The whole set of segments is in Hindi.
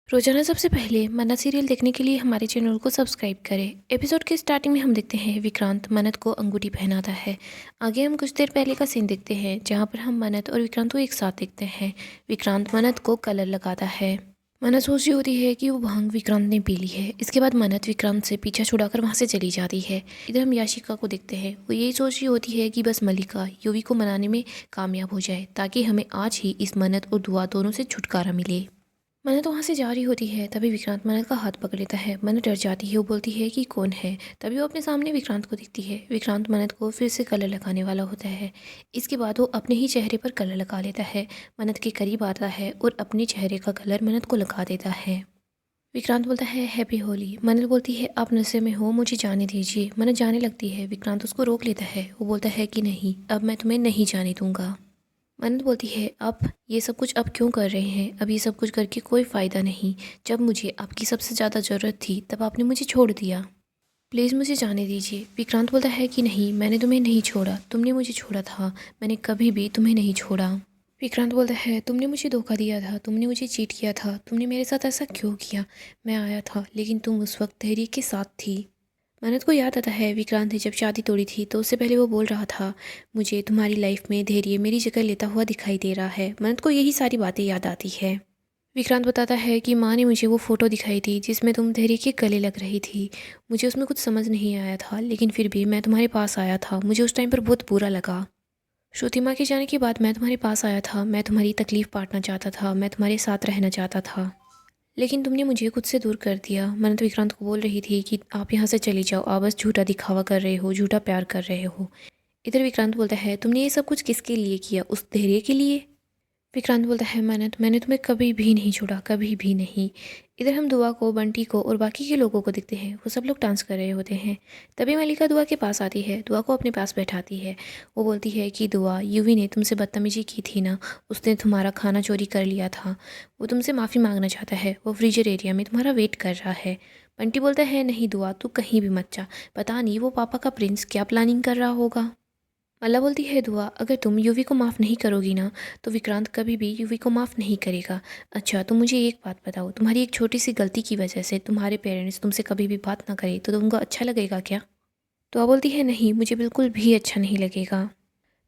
रोजाना सबसे पहले मन्नत सीरियल देखने के लिए हमारे चैनल को सब्सक्राइब करें। एपिसोड के स्टार्टिंग में हम देखते हैं विक्रांत मन्नत को अंगूठी पहनाता है। आगे हम कुछ देर पहले का सीन देखते हैं जहां पर हम मन्नत और विक्रांत को एक साथ देखते हैं। विक्रांत मन्नत को कलर लगाता है। मन्नत सोच रही होती है कि वो भांग विक्रांत ने पी ली है। इसके बाद मन्नत विक्रांत से पीछा छुड़ाकर वहां से चली जाती है। इधर हम याशिका को देखते हैं। वो यही सोच रही होती है कि बस मलिका युवी को मनाने में कामयाब हो जाए ताकि हमें आज ही इस मन्नत और दुआ दोनों से छुटकारा मिले। मन्नत वहाँ से जा रही होती है। तभी विक्रांत मन्नत का हाथ पकड़ लेता है। मन्नत डर जाती है। वो बोलती है कि कौन है। तभी वो अपने सामने विक्रांत को दिखती है। विक्रांत मन्नत को फिर से कलर लगाने वाला होता है। इसके बाद वो अपने ही चेहरे पर कलर लगा लेता है। मन्नत के करीब आता है और अपने चेहरे का कलर मन्नत को लगा देता है। विक्रांत बोलता है हैप्पी होली। मन्नत बोलती है आप नशे में हो, मुझे जाने दीजिए। मन्नत जाने लगती है। विक्रांत उसको रोक लेता है। वो बोलता है कि नहीं, अब मैं तुम्हें नहीं जाने दूंगा। मन्नत बोलती है आप ये सब कुछ अब क्यों कर रहे हैं। अब ये सब कुछ करके कोई फ़ायदा नहीं। जब मुझे आपकी सबसे ज़्यादा ज़रूरत थी तब आपने मुझे छोड़ दिया। प्लीज़ मुझे जाने दीजिए। विक्रांत बोलता है कि नहीं, मैंने तुम्हें नहीं छोड़ा, तुमने मुझे छोड़ा था। मैंने कभी भी तुम्हें नहीं छोड़ा। विक्रांत बोलता है तुमने मुझे धोखा दिया था, तुमने मुझे चीट किया था, तुमने मेरे साथ ऐसा क्यों किया। मैं आया था लेकिन तुम उस वक्त धैर्य के साथ थी। मन्नत को याद आता है विक्रांत ने जब शादी तोड़ी थी तो उससे पहले वो बोल रहा था मुझे तुम्हारी लाइफ में धैर्य मेरी जगह लेता हुआ दिखाई दे रहा है। मन्नत को यही सारी बातें याद आती है। विक्रांत बताता है कि माँ ने मुझे वो फ़ोटो दिखाई थी जिसमें तुम धैर्य के गले लग रही थी। मुझे उसमें कुछ समझ नहीं आया था लेकिन फिर भी मैं तुम्हारे पास आया था। मुझे उस टाइम पर बहुत बुरा लगा। श्रुति माँ के जाने के बाद मैं तुम्हारे पास आया था। मैं तुम्हारी तकलीफ़ बांटना चाहता था, मैं तुम्हारे साथ रहना चाहता था, लेकिन तुमने मुझे खुद से दूर कर दिया। मन्नत विक्रांत को बोल रही थी कि आप यहाँ से चली जाओ, आप बस झूठा दिखावा कर रहे हो, झूठा प्यार कर रहे हो। इधर विक्रांत बोलता है तुमने ये सब कुछ किसके लिए किया, उस धैर्य के लिए। विक्रांत बोलता है मन्नत मैंने तुम्हें कभी भी नहीं छोड़ा, कभी भी नहीं। इधर हम दुआ को, बंटी को और बाकी के लोगों को देखते हैं। वो सब लोग डांस कर रहे होते हैं। तभी मलिका दुआ के पास आती है। दुआ को अपने पास बैठाती है। वो बोलती है कि दुआ, यूवी ने तुमसे बदतमीजी की थी ना, उसने तुम्हारा खाना चोरी कर लिया था। वो तुमसे माफ़ी मांगना चाहता है। वो फ्रीजर एरिया में तुम्हारा वेट कर रहा है। बंटी बोलता है नहीं दुआ, तू कहीं भी मत जा। पता नहीं वो पापा का प्रिंस क्या प्लानिंग कर रहा होगा। मल्ला बोलती है दुआ, अगर तुम यूवी को माफ़ नहीं करोगी ना तो विक्रांत कभी भी यूवी को माफ़ नहीं करेगा। अच्छा तुम मुझे एक बात बताओ, तुम्हारी एक छोटी सी गलती की वजह से तुम्हारे पेरेंट्स तुमसे कभी भी बात ना करें तो तुमको अच्छा लगेगा क्या। दुआ बोलती है नहीं, मुझे बिल्कुल भी अच्छा नहीं लगेगा।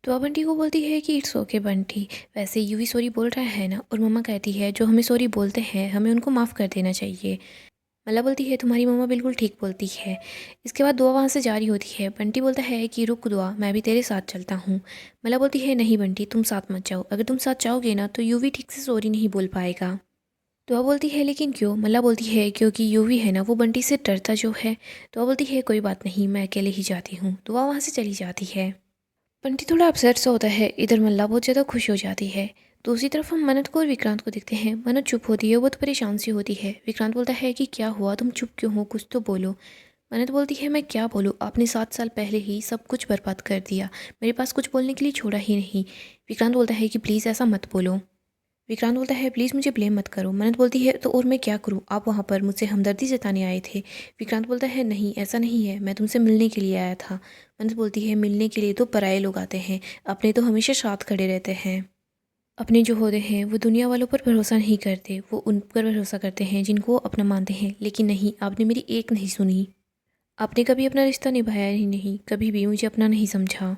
दुआ बंटी को बोलती है कि इट्स ओके बंटी, वैसे यूवी सॉरी बोल रहा है ना, और मम्मा कहती है जो हमें सॉरी बोलते हैं हमें उनको माफ़ कर देना चाहिए। मला बोलती है तुम्हारी मम्मा बिल्कुल ठीक बोलती है। इसके बाद दुआ वहाँ से जारी होती है। बंटी बोलता है कि रुक दुआ, मैं भी तेरे साथ चलता हूँ। मला बोलती है नहीं बंटी, तुम साथ मत जाओ। अगर तुम साथ जाओगे ना तो यूवी ठीक से सॉरी नहीं बोल पाएगा। दुआ बोलती है लेकिन क्यों। मला बोलती है क्योंकि यूवी है ना, वो बंटी से डरता जो है। दुआ बोलती है कोई बात नहीं, मैं अकेले ही जाती हूँ। दुआ वहाँ से चली जाती है। बंटी थोड़ा अपसेट सा होता है। इधर मल्ला बहुत ज़्यादा खुश हो जाती है। दूसरी तरफ हम मन्नत को और विक्रांत को देखते हैं। मन्नत चुप होती है, वो तो परेशान सी होती है। विक्रांत बोलता है कि क्या हुआ, तुम चुप क्यों हो, कुछ तो बोलो। मन्नत बोलती है मैं क्या बोलूँ, आपने 7 साल पहले ही सब कुछ बर्बाद कर दिया, मेरे पास कुछ बोलने के लिए छोड़ा ही नहीं। विक्रांत बोलता है कि प्लीज़ ऐसा मत बोलो। विक्रांत बोलता है प्लीज़ मुझे ब्लेम मत करो। मन्नत बोलती है तो और मैं क्या करूँ, आप वहाँ पर मुझसे हमदर्दी जताने आए थे। विक्रांत बोलता है नहीं ऐसा नहीं है, मैं तुमसे मिलने के लिए आया था। मन्नत बोलती है मिलने के लिए तो पराए लोग आते हैं, अपने तो हमेशा साथ खड़े रहते हैं। अपने जो होते हैं वो दुनिया वालों पर भरोसा नहीं करते, वो उन पर भरोसा करते हैं जिनको वो अपना मानते हैं। लेकिन नहीं, आपने मेरी एक नहीं सुनी। आपने कभी अपना रिश्ता निभाया ही नहीं, कभी भी मुझे अपना नहीं समझा।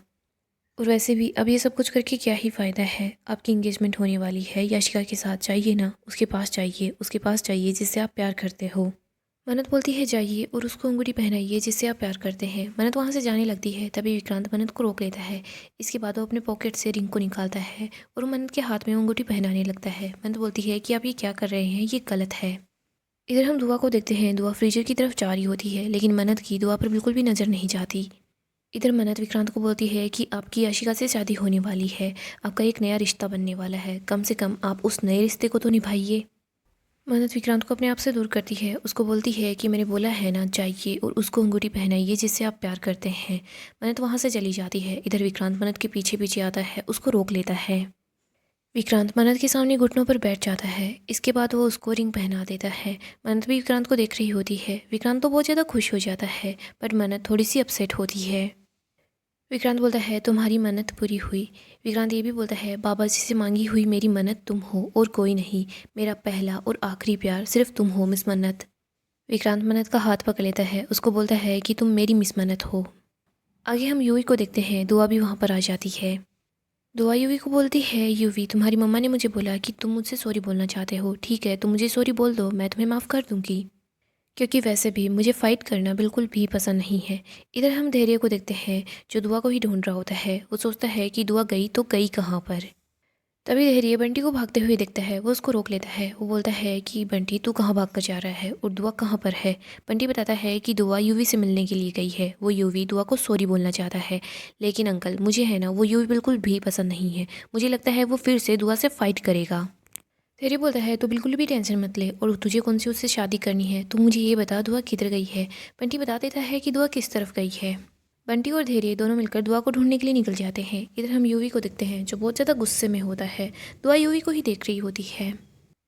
और वैसे भी अब ये सब कुछ करके क्या ही फ़ायदा है। आपकी एंगेजमेंट होने वाली है याशिका के साथ, जाइए ना, उसके पास जाइए, उसके पास जाइए जिससे आप प्यार करते हो। मन्नत बोलती है जाइए और उसको अंगूठी पहनाइए जिससे आप प्यार करते हैं। मन्नत वहाँ से जाने लगती है। तभी विक्रांत मन्नत को रोक लेता है। इसके बाद वो अपने पॉकेट से रिंग को निकालता है और मन्नत के हाथ में अंगूठी पहनाने लगता है। मन्नत बोलती है कि आप ये क्या कर रहे हैं, ये गलत है। इधर हम दुआ को देखते हैं। दुआ फ्रीजर की तरफ जा रही होती है लेकिन मन्नत की दुआ पर बिल्कुल भी नज़र नहीं जाती। इधर मन्नत विक्रांत को बोलती है कि आपकी आशिका से शादी होने वाली है, आपका एक नया रिश्ता बनने वाला है, कम से कम आप उस नए रिश्ते को तो निभाइए। मन्नत विक्रांत को अपने आप से दूर करती है। उसको बोलती है कि मैंने बोला है ना, जाइए और उसको अंगूठी पहनाइए जिससे आप प्यार करते हैं। मन्नत वहाँ से चली जाती है। इधर विक्रांत मन्नत के पीछे पीछे आता है, उसको रोक लेता है। विक्रांत मन्नत के सामने घुटनों पर बैठ जाता है। इसके बाद वो उसको रिंग पहना देता है। मन्नत भी विक्रांत को देख रही होती है। विक्रांत तो बहुत ज़्यादा खुश हो जाता है पर मन्नत थोड़ी सी अपसेट होती है। विक्रांत बोलता है तुम्हारी मन्नत पूरी हुई। विक्रांत ये भी बोलता है बाबा जी से मांगी हुई मेरी मन्नत तुम हो और कोई नहीं। मेरा पहला और आखिरी प्यार सिर्फ तुम हो मिस मन्नत। विक्रांत मन्नत का हाथ पकड़ लेता है, उसको बोलता है कि तुम मेरी मिस मन्नत हो। आगे हम यूवी को देखते हैं, दुआ भी वहाँ पर आ जाती है। दुआ यूवी को बोलती है यूवी तुम्हारी मम्मा ने मुझे बोला कि तुम मुझसे सॉरी बोलना चाहते हो, ठीक है तुम मुझे सॉरी बोल दो, मैं तुम्हें माफ़ कर दूंगी। क्योंकि वैसे भी मुझे फ़ाइट करना बिल्कुल भी पसंद नहीं है। इधर हम धैर्य को देखते हैं जो दुआ को ही ढूंढ रहा होता है। वो सोचता है कि दुआ गई तो गई कहाँ पर। तभी धैर्य बंटी को भागते हुए देखता है, वो उसको रोक लेता है। वो बोलता है कि बंटी तू कहाँ भाग कर जा रहा है और दुआ कहाँ पर है। बंटी बताता है कि दुआ यूवी से मिलने के लिए गई है। वो यूवी दुआ को सॉरी बोलना चाहता है, लेकिन अंकल मुझे है ना वो यूवी बिल्कुल भी पसंद नहीं है। मुझे लगता है वो फिर से दुआ से फाइट करेगा। धैर्य बोलता है तो बिल्कुल भी टेंशन मत ले, और तुझे कौन सी उससे शादी करनी है, तू मुझे ये बता दुआ किधर गई है। बंटी बता देता है कि दुआ किस तरफ गई है। बंटी और धैर्य दोनों मिलकर दुआ को ढूंढने के लिए निकल जाते हैं। इधर हम यूवी को देखते हैं जो बहुत ज़्यादा गुस्से में होता है। दुआ यूवी को ही देख रही होती है।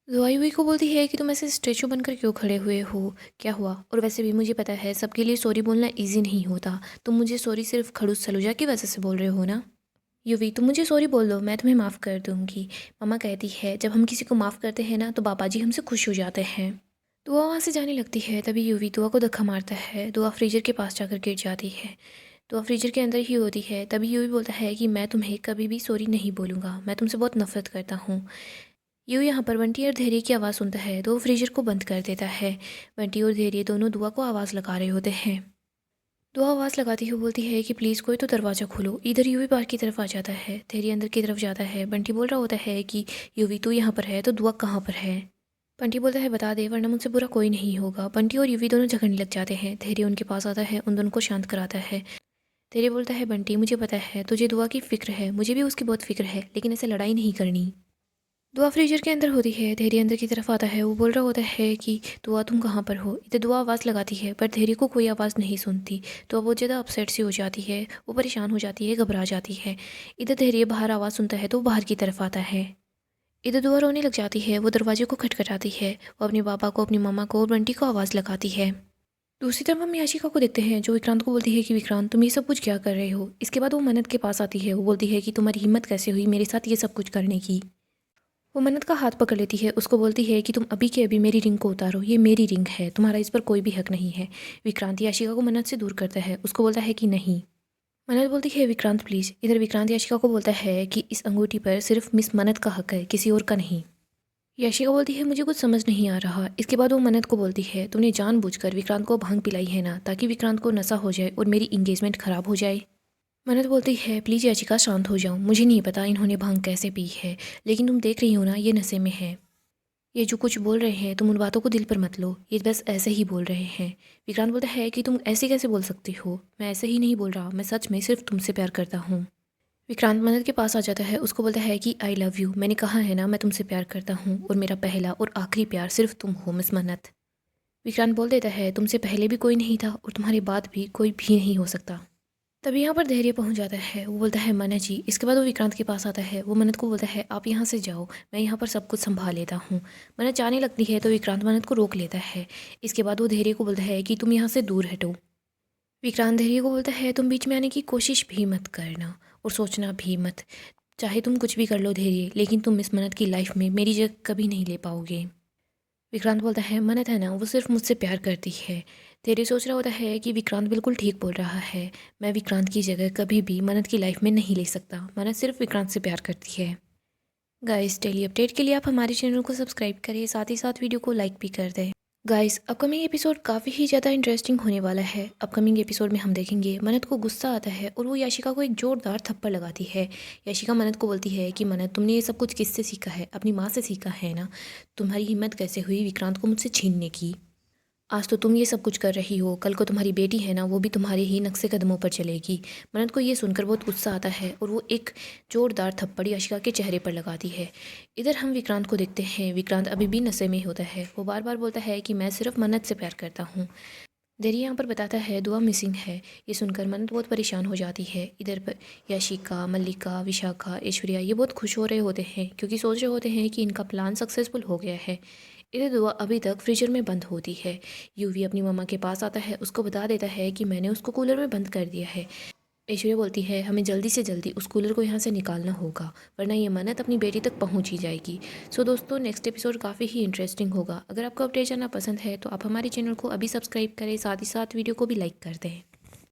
दुआ यूवी को बोलती है कि तुम ऐसे स्टेचू बनकर क्यों खड़े हुए हो, क्या हुआ। और वैसे भी मुझे पता है सबके लिए सॉरी बोलना ईजी नहीं होता, तुम मुझे सॉरी सिर्फ खड़ूस सलूजा की वजह से बोल रहे हो ना। यूवी तुम मुझे सॉरी बोल दो, मैं तुम्हें माफ़ कर दूंगी। मम्मा कहती है जब हम किसी को माफ़ करते हैं ना तो बाबा जी हमसे खुश हो जाते हैं। दुआ वहाँ से जाने लगती है, तभी यूवी दुआ को धक्का मारता है। दुआ फ्रीजर के पास जाकर गिर जाती है। दुआ फ्रीजर के अंदर ही होती है। तभी यूवी बोलता है कि मैं तुम्हें कभी भी सॉरी नहीं बोलूँगा, मैं तुमसे बहुत नफरत करता हूँ। यूवी यहाँ पर बंटी और धैर्य की आवाज़ सुनता है तो वो फ्रीजर को बंद कर देता है। बंटी और धैर्य दोनों दुआ को आवाज़ लगा रहे होते हैं। दुआ आवाज़ लगाती हुई बोलती है कि प्लीज़ कोई तो दरवाज़ा खोलो। इधर यूवी बाहर की तरफ आ जाता है, धैर्य अंदर की तरफ जाता है। बंटी बोल रहा होता है कि यूवी तू यहाँ पर है तो दुआ कहाँ पर है। बंटी बोलता है बता दे वरना मुझसे बुरा कोई नहीं होगा। बंटी और यूवी दोनों झगड़ने लग जाते हैं। धैर्य उनके पास आता है, उन दोनों को शांत कराता है। धैर्य बोलता है बंटी मुझे पता है तुझे दुआ की फ़िक्र है, मुझे भी उसकी बहुत फ़िक्र है, लेकिन ऐसे लड़ाई नहीं करनी। दुआ फ्रीजर के अंदर होती है, धैर्य अंदर की तरफ आता है। वो बोल रहा होता है कि दुआ तुम कहाँ पर हो। इधर दुआ आवाज़ लगाती है पर धैर्य को कोई आवाज़ नहीं सुनती, तो अब वो ज़्यादा अपसेट सी हो जाती है, वो परेशान हो जाती है, घबरा जाती है। इधर धैर्य बाहर आवाज़ सुनता है तो वो बाहर की तरफ आता है। इधर दुआ रोने लग जाती है, वो दरवाजे को खटखटाती है। वो अपने पापा को, अपनी मामा को और बंटी को आवाज़ लगाती है। दूसरी तरफ हम याशिका को देखते हैं जो विक्रांत को बोलती है कि विक्रांत तुम ये सब कुछ क्या कर रहे हो। इसके बाद वो मन्नत के पास आती है। वो बोलती है कि तुम्हारी हिम्मत कैसे हुई मेरे साथ ये सब कुछ करने की। वो मन्नत का हाथ पकड़ लेती है, उसको बोलती है कि तुम अभी के अभी मेरी रिंग को उतारो, ये मेरी रिंग है, तुम्हारा इस पर कोई भी हक नहीं है। विक्रांत याशिका को मन्नत से दूर करता है, उसको बोलता है कि नहीं। मन्नत बोलती है विक्रांत प्लीज़। इधर विक्रांत याशिका को बोलता है कि इस अंगूठी पर सिर्फ मिस मन्नत का हक है, किसी और का नहीं। याशिका बोलती है मुझे कुछ समझ नहीं आ रहा। इसके बाद वो मन्नत को बोलती है तुमने जानबूझकर विक्रांत को भांग पिलाई है ना, ताकि विक्रांत को नशा हो जाए और मेरी इंगेजमेंट खराब हो जाए। मन्नत बोलती है प्लीज़ याचिका शांत हो जाओ, मुझे नहीं पता इन्होंने भांग कैसे पी है, लेकिन तुम देख रही हो ना ये नशे में है। ये जो कुछ बोल रहे हैं तुम उन बातों को दिल पर मत लो, ये बस ऐसे ही बोल रहे हैं। विक्रांत बोलता है कि तुम ऐसे कैसे बोल सकती हो, मैं ऐसे ही नहीं बोल रहा, मैं सच में सिर्फ तुमसे प्यार करता हूँ। विक्रांत मन्नत के पास आ जाता है, उसको बोलता है कि आई लव यू, मैंने कहा है ना मैं तुमसे प्यार करता हूँ और मेरा पहला और आखिरी प्यार सिर्फ तुम हो मिस मन्नत। विक्रांत बोल देता है तुमसे पहले भी कोई नहीं था और तुम्हारे बाद भी कोई भी नहीं हो सकता। तभी यहाँ पर धैर्य पहुँच जाता है। वो बोलता है मन्नत जी। इसके बाद वो विक्रांत के पास आता है। वो मन्नत को बोलता है आप यहाँ से जाओ, मैं यहाँ पर सब कुछ संभाल लेता हूँ। मन्नत जाने लगती है तो विक्रांत मन्नत को रोक लेता है। इसके बाद वो धैर्य को बोलता है कि तुम यहाँ से दूर हटो। विक्रांत धैर्य को बोलता है तुम बीच में आने की कोशिश भी मत करना और सोचना भी मत, चाहे तुम कुछ भी कर लो धैर्य, लेकिन तुम इस मन्नत की लाइफ में मेरी जगह कभी नहीं ले पाओगे। विक्रांत बोलता है मन्नत है ना वो सिर्फ मुझसे प्यार करती है। धैर्य सोच रहा होता है कि विक्रांत बिल्कुल ठीक बोल रहा है, मैं विक्रांत की जगह कभी भी मन्नत की लाइफ में नहीं ले सकता, मन्नत सिर्फ विक्रांत से प्यार करती है। गाइस डेली अपडेट के लिए आप हमारे चैनल को सब्सक्राइब करें, साथ ही साथ वीडियो को लाइक भी कर दें। गाइस अपकमिंग एपिसोड काफ़ी ही ज़्यादा इंटरेस्टिंग होने वाला है। अपकमिंग एपिसोड में हम देखेंगे मन्नत को गुस्सा आता है और वो याशिका को एक जोरदार थप्पड़ लगाती है। याशिका मन्नत को बोलती है कि मन्नत तुमने ये सब कुछ किससे सीखा है, अपनी माँ से सीखा है ना, तुम्हारी हिम्मत कैसे हुई विक्रांत को मुझसे छीनने की। आज तो तुम ये सब कुछ कर रही हो, कल को तुम्हारी बेटी है ना वो भी तुम्हारे ही नक्शे कदमों पर चलेगी। मन्नत को ये सुनकर बहुत गुस्सा आता है और वो एक जोरदार थप्पड़ याशिका के चेहरे पर लगाती है। इधर हम विक्रांत को देखते हैं। विक्रांत अभी भी नशे में होता है। वो बार बार बोलता है कि मैं सिर्फ मन्नत से प्यार करता हूँ। धैर्य यहाँ पर बताता है दुआ मिसिंग है। ये सुनकर मन्नत बहुत परेशान हो जाती है। इधर पर याशिका, मल्लिका, विशाखा, ऐश्वर्या ये बहुत खुश हो रहे होते हैं क्योंकि सोच रहे होते हैं कि इनका प्लान सक्सेसफुल हो गया है। इधर दुआ अभी तक फ्रीजर में बंद होती है। यूवी अपनी मम्मा के पास आता है, उसको बता देता है कि मैंने उसको कूलर में बंद कर दिया है। ऐश्वर्या बोलती है हमें जल्दी से जल्दी उस कूलर को यहाँ से निकालना होगा, वरना ये मन्नत अपनी बेटी तक पहुँच ही जाएगी। सो दोस्तों, नेक्स्ट एपिसोड काफ़ी ही इंटरेस्टिंग होगा। अगर आपको अपडेट जानना पसंद है तो आप हमारे चैनल को अभी सब्सक्राइब करें, साथ ही साथ वीडियो को भी लाइक कर दें।